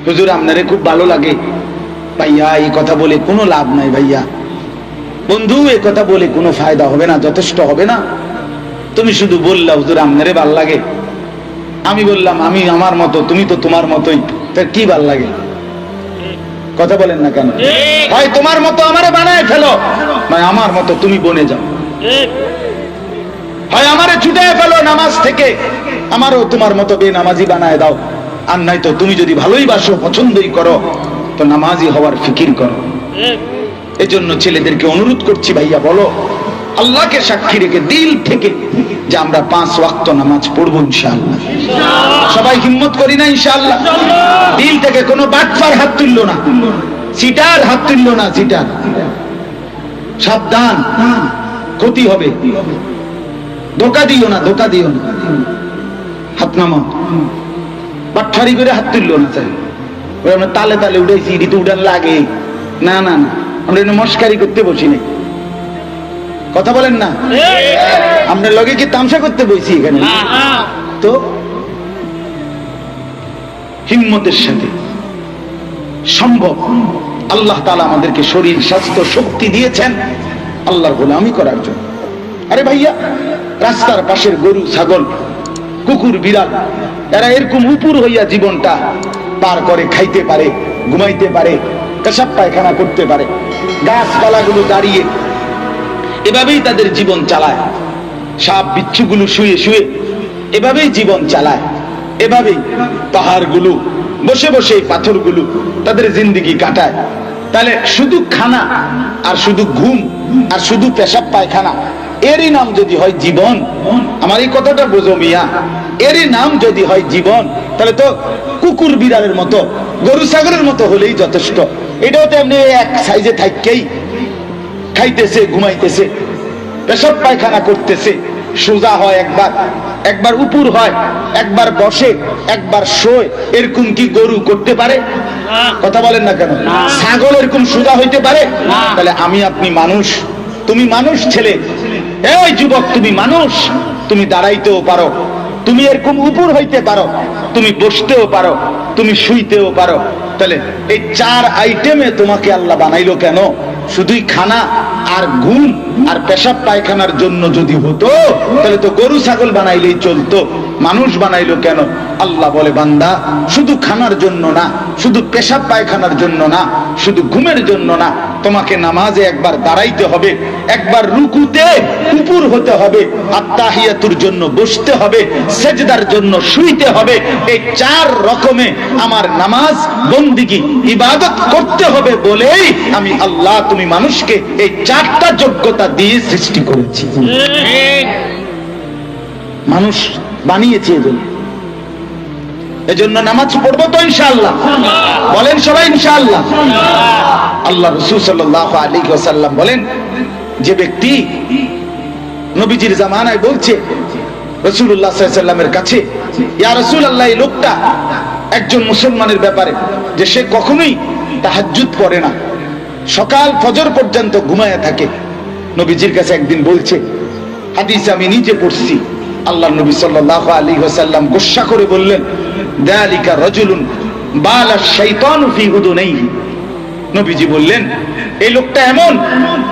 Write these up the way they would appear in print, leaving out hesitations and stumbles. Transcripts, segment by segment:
হুজুর আপনারে খুব ভালো লাগে। ভাইয়া এই কথা বলে কোনো লাভ নাই ভাইয়া, বন্ধু এই কথা বলে কোনো ফায়দা হবে না, যথেষ্ট হবে না। তুমি শুধু বললা হুজুর আপনারে ভাল লাগে, আমি বললাম আমি আমার মতো, তুমি তো তোমার মতোই, তার কি ভাল লাগে? কথা বলেন না কেন? ভাই তোমার মতো আমারে বানায় ফেলো, ভাই আমার মতো তুমি বনে যাও, হয় আমারে ছুটায় ফেলো নামাজ থেকে, আমারও তোমার মতো বেনামাজি বানায় দাও। আর নাই তো তুমি যদি ভালোই বাসো, পছন্দই করো, তো নামাজি হওয়ার ফিকির করো। এজন্য ছেলেদেরকে অনুরোধ করছি, ভাইয়া বলো আল্লাহকে সাক্ষী রেখে দিল থেকে যে আমরা 5 ওয়াক্ত নামাজ পড়বো ইনশাআল্লাহ। সবাই হিম্মত করি না ইনশাআল্লাহ? দিল থেকে কোনো বাটফার হাত তুললো না, সিটার হাত তুললো না, সিটার। সাবধান, ক্ষতি হবে, ধোকা দিও না, ধোকা দিও না। হাত নামাও, বাটফারি করে হাত তুললো না। চাই আমরা তালে তালে উঠেছি, ঋতু উঠান লাগে না, না না, আমরা মস্কারি করতে বসি নাই। কথা বলেন না? আমরা লগে কি তামসা করতে বসি এখানে? তো হিম্মতের সাথে সম্ভব। আল্লাহ তাআলা আমাদেরকে শরীর, স্বাস্থ্য, শক্তি দিয়েছেন আল্লাহর গোলামি করার জন্য। আরে ভাইয়া, রাস্তার পাশের গরু, ছাগল, কুকুর, বিড়াল, এরা এরকম উপর হইয়া জীবনটা পার করে, খাইতে পারে, ঘুমাইতে পারে, পেশাব পায়খানা করতে পারে। গাছপালাগুলো দাঁড়িয়ে এভাবেই তাদের জীবন চালায়। সাপ বিচ্ছুগুলো শুয়ে শুয়ে এভাবেই জীবন চালায়। এভাবেই পাহাড়গুলো বসে বসে, পাথরগুলো তাদের জিন্দেগি কাটায়। তাহলে শুধু খানা আর শুধু ঘুম আর শুধু পেশাব পায়খানা, এরই নাম যদি হয় জীবন, আমার এই কথাটা বোঝো মিয়া, এরই নাম যদি হয় জীবন, তাহলে তো কুকুর বিড়ালের মতো, গরু ছাগলের মতো হলেই যথেষ্ট। এটাও তো এমনি এক সাইজে থাকতেই খাইতেছে, ঘুমাইতেছে, পেশাব পায়খানা করতেছে, সোজা হয় একবার, একবার উপর হয়, একবার বসে, একবার শোয়। এরকম কি গরু করতে পারে? কথা বলেন না কেন? ছাগল এরকম সোজা হইতে পারে? তাহলে আমি আপনি মানুষ, তুমি মানুষ ছেলে, এই যুবক তুমি মানুষ, তুমি দাঁড়াইতেও পারো, তুমি এরকম উপর হইতে পারো, তুমি বসতেও পারো, তুমি শুইতেও পারো। তাহলে এই 4 আইটেমে তোমাকে আল্লাহ বানাইলো কেন? শুধুই খানা আর ঘুম আর পেশাব পায়খানার জন্য যদি হতো, তাহলে তো গরু ছাগল বানাইলেই চলতো। মানুষ বানাইলো কেন? আল্লাহ বলে, বান্দা শুধু খানার জন্য না, শুধু পেশাব পায়খানার জন্য না, শুধু ঘুমের জন্য না, তোমাকে নামাজে একবার দাঁড়াইতে হবে, একবার রুকুতে উপর হতে হবে, আত্তাহিয়াতুর জন্য বসতে হবে, সেজদার জন্য শুইতে হবে। এই 4 রকমে আমার নামাজ, বন্দিগি, ইবাদত করতে হবে বলেই আমি আল্লাহ তুমি মানুষকে এই 4টা যোগ্যতা দিয়ে সৃষ্টি করেছি। মানুষ বানিয়েছে এজন্য নামাজ পড়বো তো ইনশাআল্লাহ। বলেন সবাই ইনশাআল্লাহ। আল্লাহ রাসূল সাল্লাল্লাহু আলাইহি ওয়াসাল্লাম বলেন, যে ব্যক্তি নবীজির জামানায় বলছে রাসূলুল্লাহ সাল্লাল্লাহু আলাইহি ওয়াসাল্লামের কাছে, ইয়া রাসূলুল্লাহ, এই লোকটা একজন মুসলমানের ব্যাপারে যে সে কখনোই তাহাজ্জুদ পড়ে না, সকাল ফজর পর্যন্ত ঘুমায়া থাকে। নবীজির কাছে একদিন বলছে, হাদিস আমি নিজে পড়ছি, আল্লাহ নবী সাল্লাল্লাহু আলাইহি ওয়াসাল্লাম গুসা করে বললেন, যালিকা রাজুলুন বালা শাইতানু ফি উযুনাইহি। নবীজি বললেন, এই লোকটা এমন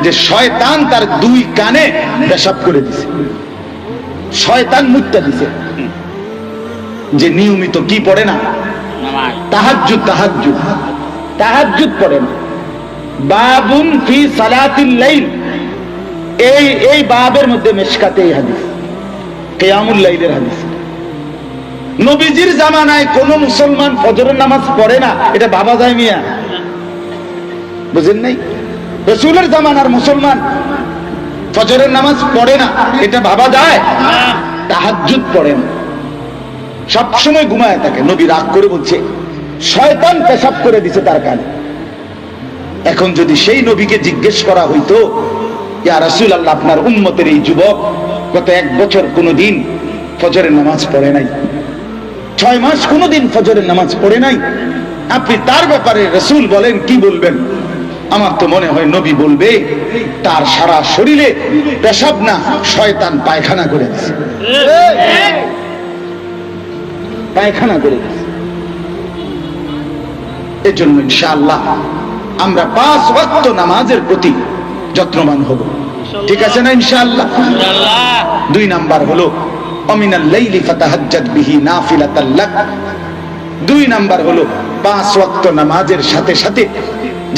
যে শয়তান তার 2 কানে পেশাব করে দিয়েছে, শয়তান মুত্তা দিয়েছে। যে নিয়মিত কি পড়ে না? তাহাজ্জুদ, তাহাজ্জুদ, তাহাজ্জুদ পড়ে না। বাবুন ফি সালাতিল লাইল, এই বাবের মধ্যে মিশকাতে এই হাদিস, কিয়ামুল লাইলের হাদিস। নবীজির জামানায় কোন মুসলমান ফজরের নামাজ পড়ে না, এটা ভাবা যায় মিয়া? বুঝেন নাই? রাসূলের জামানার মুসলমান ফজরের নামাজ পড়ে না, এটা ভাবা যায়? তাহাজ্জুদ পড়ে না, সব সময় ঘুমায় থাকে। নবী রাগ করে বলছে, শয়তান পেশাব করে দিছে তার কানে। এখন যদি সেই নবীকে জিজ্ঞেস করা হইতো, ইয়া রাসূলুল্লাহ, আপনার উম্মতের এই যুবক গত 1 বছর কোনদিন ফজরের নামাজ পড়ে নাই, 6 মাস কোনদিন ফজরের নামাজ পড়ে নাই, আপনি তার ব্যাপারে রাসূল বলেন, কি বলবেন? আমার তো মনে হয় নবী বলবে, তার সারা শরীরে পেশাব না, শয়তান পায়খানা করে দিয়েছে, পায়খানা করে দিয়েছে। এজন্য ইনশাআল্লাহ আমরা 5 ওয়াক্ত নামাজের প্রতি যত্নবান হব, ঠিক আছে না ইনশাআল্লাহ? 2 নাম্বার হলো অমিনাল লাইলি ফাতাহাজ্জাদ বিহি নাফিলাতাল লাক। 2 নাম্বার হলো 5 ওয়াক্ত নামাজের সাথে সাথে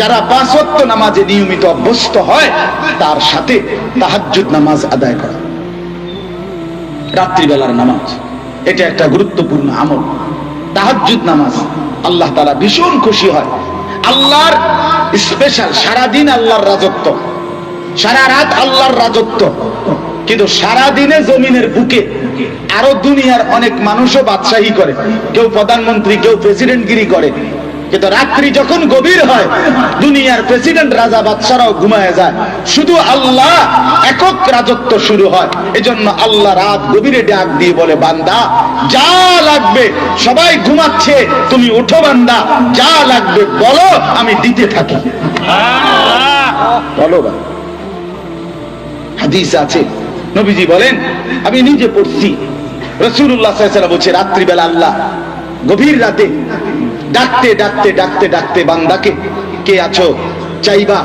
যারা 5 ওয়াক্ত নামাজে নিয়মিত অভ্যস্ত হয় তার সাথে তাহাজ্জুদ নামাজ আদায় করা, রাত্রিবেলার নামাজ। এটা একটা গুরুত্বপূর্ণ আমল। তাহাজ্জুদ নামাজ আল্লাহ তাআলা ভীষণ খুশি হয়। আল্লাহর স্পেশাল, সারাদিন আল্লাহর রাজত্ব, সারা রাত আল্লাহর রাজত্ব, কিন্তু সারা দিনে জমিনের বুকে আরো দুনিয়ার অনেক মানুষও বাদশাহী করে, কেউ প্রধানমন্ত্রী, কেউ প্রেসিডেন্টগিরি করে, কিন্তু রাত্রি যখন গভীর হয় দুনিয়ার প্রেসিডেন্ট, রাজা, বাদশারাও ঘুমায় যায়, শুধু আল্লাহ একক রাজত্ব শুরু হয়। এজন্য আল্লাহ রাত গভীরে ডাক দিয়ে বলে, বান্দা যা লাগবে, সবাই ঘুমাচ্ছে, তুমি উঠো বান্দা, যা লাগবে বলো, আমি দিতে থাকি। বলো বা। হাদিস আছে, নবীজি বলেন, আমি নিজে পড়ছি, রাসূলুল্লাহ সাল্লাল্লাহু আলাইহি ওয়াসাল্লাম বলছে, রাত্রিবেলা আল্লাহ গভীর রাতে ডাকতে ডাকতে ডাকতে ডাকতে বান্দাকে, কে আছো চাইবা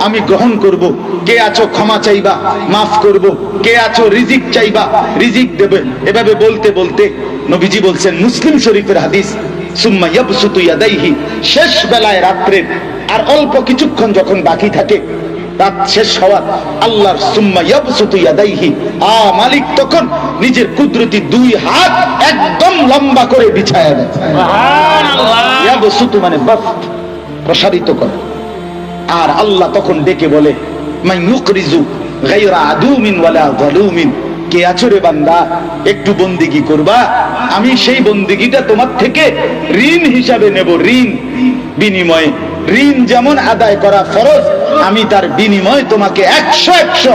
আমি গ্রহণ করব, কে আছো ক্ষমা চাইবা মাফ করব, কে আছো রিজিক চাইবা রিজিক দেবে। এভাবে বলতে বলতে নবীজি বলছেন, মুসলিম শরীফের হাদিস, সুম্মা ইয়াবসুতু ইয়াদাইহি, শেষ বেলায় রাত্রের আর অল্প কিছুক্ষণ যখন বাকি থাকে, রাত শেষ হওয়ার, আল্লাহর সুম্মা ইয়াবসুতু ইয়াদাইহি, মালিক তখন নিজের কুদরতি 2 হাত একদম লম্বা করে বিছায়া দেয়। সুবহানাল্লাহ। ইয়াবসুতু মানে বাসত, প্রসারিত করে। আর আল্লাহ তখন ডেকে বলে, মান ইউকরিজু গায়রা আদুমিন ওয়ালা যালুমিন, কে আছো রে বান্দা, একটু বন্দেগী করবা, আমি সেই বন্দেগীটা তোমার থেকে ঋণ হিসাবে নেব, ঋণ বিনিময়ে। ঋণ যেমন আদায় করা ফরজ, আমি তার বিনিময়ে তোমাকে 100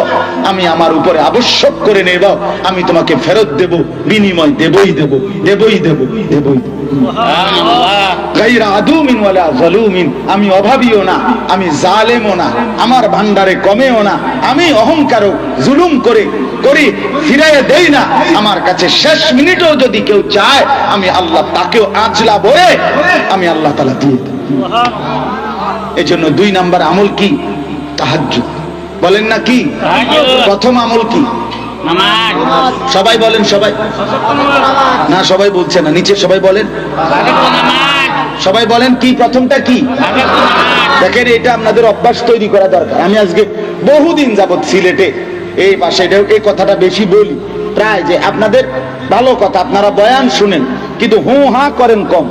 আমি আমার উপরে আবশ্যক করে নেব, আমি তোমাকে ফেরত দেব, বিনিময় দেবই দেব, দেবই দেব, দেবই। গায়রা আদুমিন ওয়ালা যালুমিন, আমি অভাবীও না, আমি জালেমও না, আমার ভান্ডারে কমেও না, আমি অহংকারও জুলুম করে ফিরাইয়া দেই না, আমার কাছে শেষ মিনিটেও যদি কেউ চায়, আমি আল্লাহ তাকেও আজলা বলে আমি আল্লাহ তাআলা দিয়ে দেব। এজন্য 2 নাম্বার আমল কি? তাহাজ্জুদ। বলেন না কি? প্রথম আমল কি? নামাজ। সবাই বলেন, সবাই না, সবাই বলছে না, নিচে সবাই বলেন, সবাই বলেন কি প্রথমটা কি? দেখেন, এটা আপনাদের অভ্যাস তৈরি করা দরকার। আমি আজকে বহুদিন যাবত সিলেটে এই পাশে এই কথাটা বেশি বলি প্রায়, যে আপনাদের ভালো কথা, আপনারা বয়ান শুনেন কিন্তু হু হা করেন কম,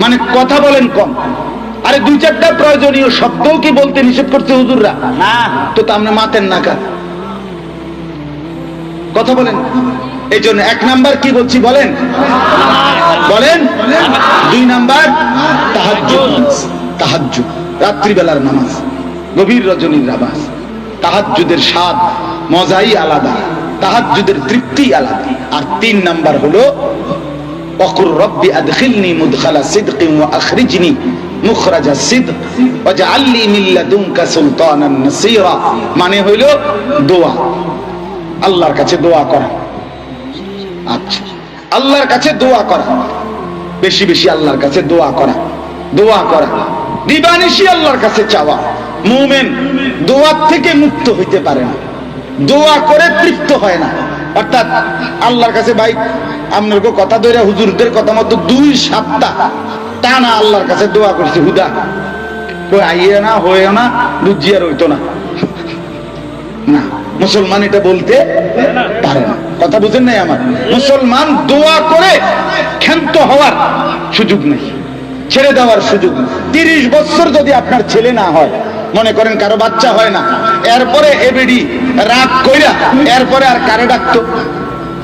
মানে কথা বলেন কম। আরে 2-4টা প্রয়োজনীয় শব্দও কি বলতে নিষেধ করছে হুজুররা? না, তো আপনি মাতেন না কা, কথা বলেন। এই জন্য 1 নাম্বার কি বলছি বলেন, বলেন। 2 নাম্বার তাহাজ্জুদ, তাহাজ্জুদ রাত্রিবেলার নামাজ, গভীর রজনীর নামাজ। তাহাজ্জুদের স্বাদ মজাই আলাদা, তাহাজ্জুদের তৃপ্তি আলাদা। আর 3 নাম্বার হলো ওয়াকুর রব্বি আদখিলনি মুদখালা সিদকিন ওয়া আখরিজনি মুখরাজা সিদক ওয়াজআলনি মিন লাদুনকা সুলতানান নাসীরা, মানে হইল দোয়া, আল্লাহর কাছে দোয়া করা। আচ্ছা, আল্লাহর কাছে দোয়া করা, বেশি বেশি আল্লাহর কাছে দোয়া করা, দোয়া করা, দিবানিশি আল্লাহর কাছে চাওয়া। মুমিন দোয়া থেকে মুক্ত হইতে পারে না, দোয়া করে তৃপ্ত হয় না। অর্থাৎ আল্লাহর কাছে, ভাই আপনার কথা ধরে হুজুরদের কথা মতো 2 সপ্তাহ টানা আল্লাহর কাছে দোয়া করছি, হুদা আইয়ে না, হয়েও না, বুঝিয়ার হইতো না। না, মুসলমান এটা বলতে পারে না। কথা বুঝেন নাই আমার? মুসলমান দোয়া করে ক্ষান্ত হওয়ার সুযোগ নেই, ছেড়ে দেওয়ার সুযোগ নেই। 30 বছর যদি আপনার ছেলে না হয়, মনে করেন কারো বাচ্চা হয় না, এরপরে এবিডি রাগ কইরা এরপরে আর কারে ডাকতো?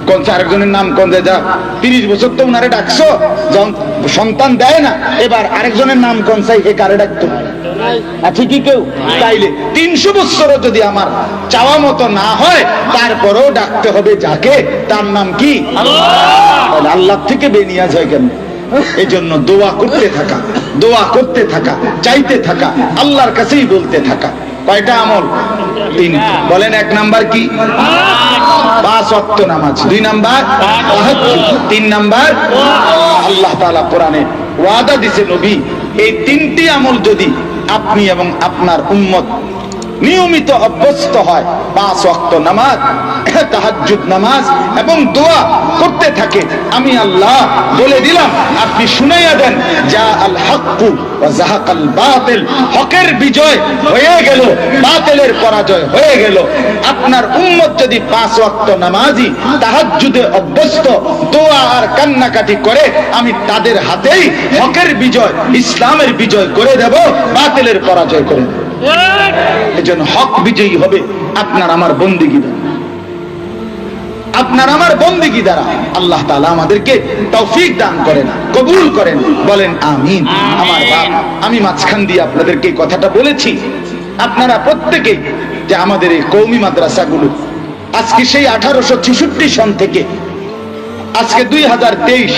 কোন আরেকজনের নাম কোন যায়, যা 30 বছর তো উনারে ডাকছো, যখন সন্তান দেয় না, এবার আরেকজনের নাম কোন চাই, এ কারে ডাকতো? আছে কি কেউ? তাইলে 300 বছরও যদি আমার চাওয়া মতো না হয়, তারপরেও ডাকতে হবে যাকে, তার নাম কি? আল্লাহ। আল্লাহ থেকে বেনিয়াজ হয় কেন? এই জন্য দোয়া করতে থাকা, দোয়া করতে থাকা, চাইতে থাকা, আল্লাহর কাছেই বলতে থাকা। কয়টা আমল? তিন। বলেন, এক নাম্বার কি? 5 ওয়াক্ত নামাজ। 2 নাম্বার তাহাজ্জুদ। 3 নাম্বার আল্লাহ তাআলা কোরআনে ওয়াদা দিয়েছে, নবী এই 3টি আমল যদি আপনি এবং আপনার উম্মত নিয়মিত অভ্যস্ত হয়, 5 ওয়াক্ত নামাজ, তাহাজ্জুদ নামাজ এবং দোয়া করতে থাকে, আমি আল্লাহ বলে দিলাম, আপনি শুনাইয়া দেন, যা আল হক্কু ওয়া যাহাকাল বাতিল, হকের বিজয় হয়ে গেল, বাতিলের পরাজয় হয়ে গেল। আপনার উম্মত যদি 5 ওয়াক্ত নামাজি, তাহাজ্জুদে অভ্যস্ত, দোয়া আর কান্নাকাটি করে, আমি তাদের হাতেই হকের বিজয়, ইসলামের বিজয় করে দেব, বাতিলের পরাজয় করে দেব। এজন্য হক বিজয়ী হবে আপনার আমার বন্দেগী দ্বারা, আপনার আমার বন্দেগী দ্বারা। আল্লাহ তাআলা আমাদেরকে তৌফিক দান করেন, কবুল করেন, বলেন আমিন। আমার বাপ, আমি মাঝখান দিয়ে আপনাদেরকে এই কথাটা বলেছি, আপনারা প্রত্যেকেই যে আমাদের এই কওমি মাদ্রাসাগুলো আজকে সেই 1866 সন থেকে আজকে 2023,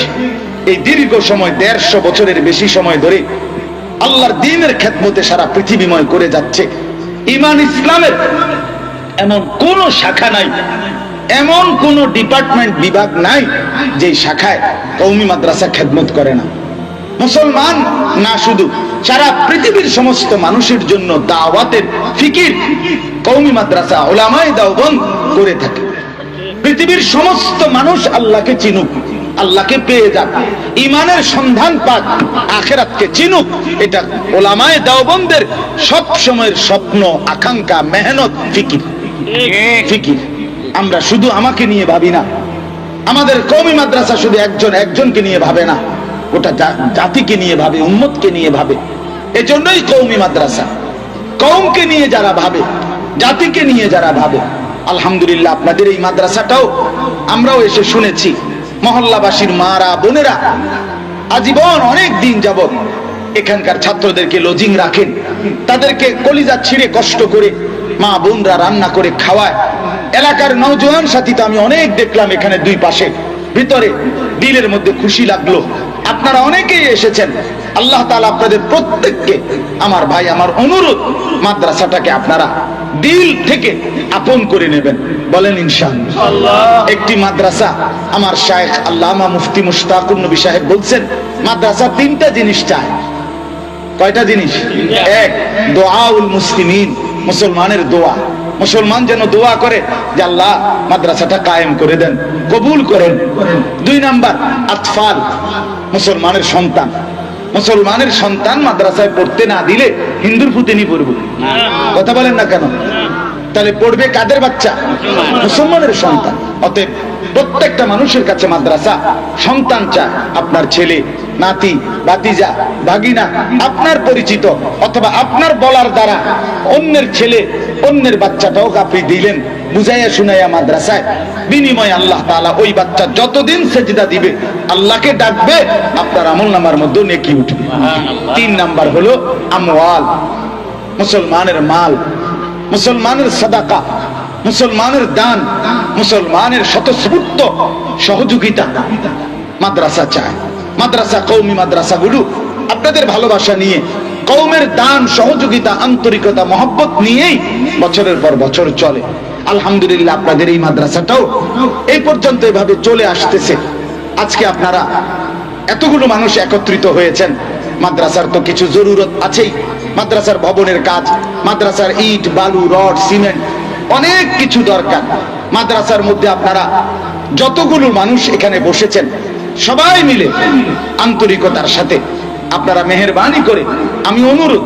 এই দীর্ঘ সময় 150 বছরের বেশি সময় ধরে আল্লাহর দ্বীনের খেদমতে সারা পৃথিবীময় করে যাচ্ছে। ঈমান ইসলামের এমন কোন শাখা নাই, এমন কোন ডিপার্টমেন্ট, বিভাগ নাই যে শাখায় কওমি মাদ্রাসা খেদমত করে না। মুসলমান না শুধু, সারা পৃথিবীর সমস্ত মানুষের জন্য দাওয়াতের ফিকির কওমি মাদ্রাসা উলামায়ে দেওবন্দ করে থাকে। পৃথিবীর সমস্ত মানুষ আল্লাহকে চিনুক, আল্লাহকে পেয়ে যাক, ইমানের সন্ধান পাক, আখিরাতকে চিনুক, এটা উলামায়ে দেওবন্দের সব সময়ের স্বপ্ন, আকাঙ্ক্ষা, মেহনত, ফিকির। ফিকির আমরা শুধু আমাকে নিয়ে ভাবি না, আমাদের কওমি মাদ্রাসা শুধু একজনকে নিয়ে ভাবে না, ওটা জাতিকে নিয়ে ভাবে, উম্মতকে নিয়ে ভাবে। এজন্যই কওমি মাদ্রাসা, কওমকে নিয়ে যারা ভাবে, জাতিকে নিয়ে যারা ভাবে। আলহামদুলিল্লাহ, আপনাদের এই মাদ্রাসাটাও আমরাও এসে শুনেছি, মহল্লাবাসীর মারা বোনেরা আজীবন অনেক দিন যাবত এখানকার ছাত্রদেরকে লজিং রাখেন, তাদেরকে কলিজা ছিঁড়ে কষ্ট করে মা বোনরা রান্না করে খাওয়ায়। এলাকার নওজোয়ান সাথী তো আমি অনেক দেখলাম এখানে দুই পাশে, ভিতরে দিলের মধ্যে খুশি লাগলো। আপনারা অনেকেই এসেছেন, আল্লাহ তাআলা আপনাদের প্রত্যেককে, আমার ভাই, আমার অনুরোধ, মাদ্রাসাটাকে আপনারা দিল থেকে আপন করে নেবেন, বলেন ইনশাআল্লাহ। একটি মাদ্রাসা, আমার শায়েখ আল্লামা মুফতি মুশতাকুর নবী সাহেব বলছেন, মাদ্রাসা 3টা জিনিস চায়। কয়টা জিনিস? 1, দোয়াউল মুসলিমিন, মুসলমানের দোয়া। মুসলমান যেন দোয়া করে যে আল্লাহ মাদ্রাসাটা কায়েম করে দেন, কবুল করেন। 2 নাম্বার আতফাল, মুসলমানের সন্তান। মুসলমানের সন্তান মাদ্রাসায় পড়তে না দিলে হিন্দুর পুতিনি পড়বে। কথা বলেন না কেন? তাহলে পড়বে কাদের বাচ্চা? মুসলমানের সন্তান। অতএব প্রত্যেকটা মানুষের কাছে মাদ্রাসা সন্তান চায়। আপনার ছেলে, নাতি, ভাতিজা, ভাগিনা, আপনার পরিচিত অথবা আপনার বলার দ্বারা অন্যের ছেলে, অন্যের বাচ্চাটাও আপনি দিলেন, বুঝাইয়া শুনাইয়া মাদ্রাসায়, বিনিময়ে আল্লাহ তাআলা ওই বাচ্চা যতদিন সেজদা দিবে, আল্লাহকে ডাকবে, আপনার আমলনামার মধ্যে নেকি উঠবে। 3 নাম্বার হলো আমওয়াল, মুসলমানের মাল, মুসলমানের সাদাকা, মুসলমানের দান, মুসলমানের স্বতঃস্ফূর্ত সহযোগিতা মাদ্রাসা চায়। মাদ্রাসা, কওমি মাদ্রাসাগুলো আপনাদের ভালোবাসা নিয়ে, কওমের দান, সহযোগিতা, আন্তরিকতা, মহব্বত নিয়েই বছরের পর বছর চলে। আলহামদুলিল্লাহ, আপনাদের এই মাদ্রাসাটাও এই পর্যন্ত এভাবে চলে আসতেছে। আজকে আপনারা এতগুলো মানুষ একত্রিত হয়েছেন, মাদ্রাসার তো কিছু জরুরত আছেই। মাদ্রাসার ভবনের কাজ, মাদ্রাসার ইট, বালু, রড, সিমেন্ট, অনেক কিছু দরকার। মাদ্রাসার মধ্যে আপনারা যতগুলো মানুষ এখানে বসেছেন, সবাই মিলে আন্তরিকতার সাথে আপনারা মেহেরবানি করে, আমি অনুরোধ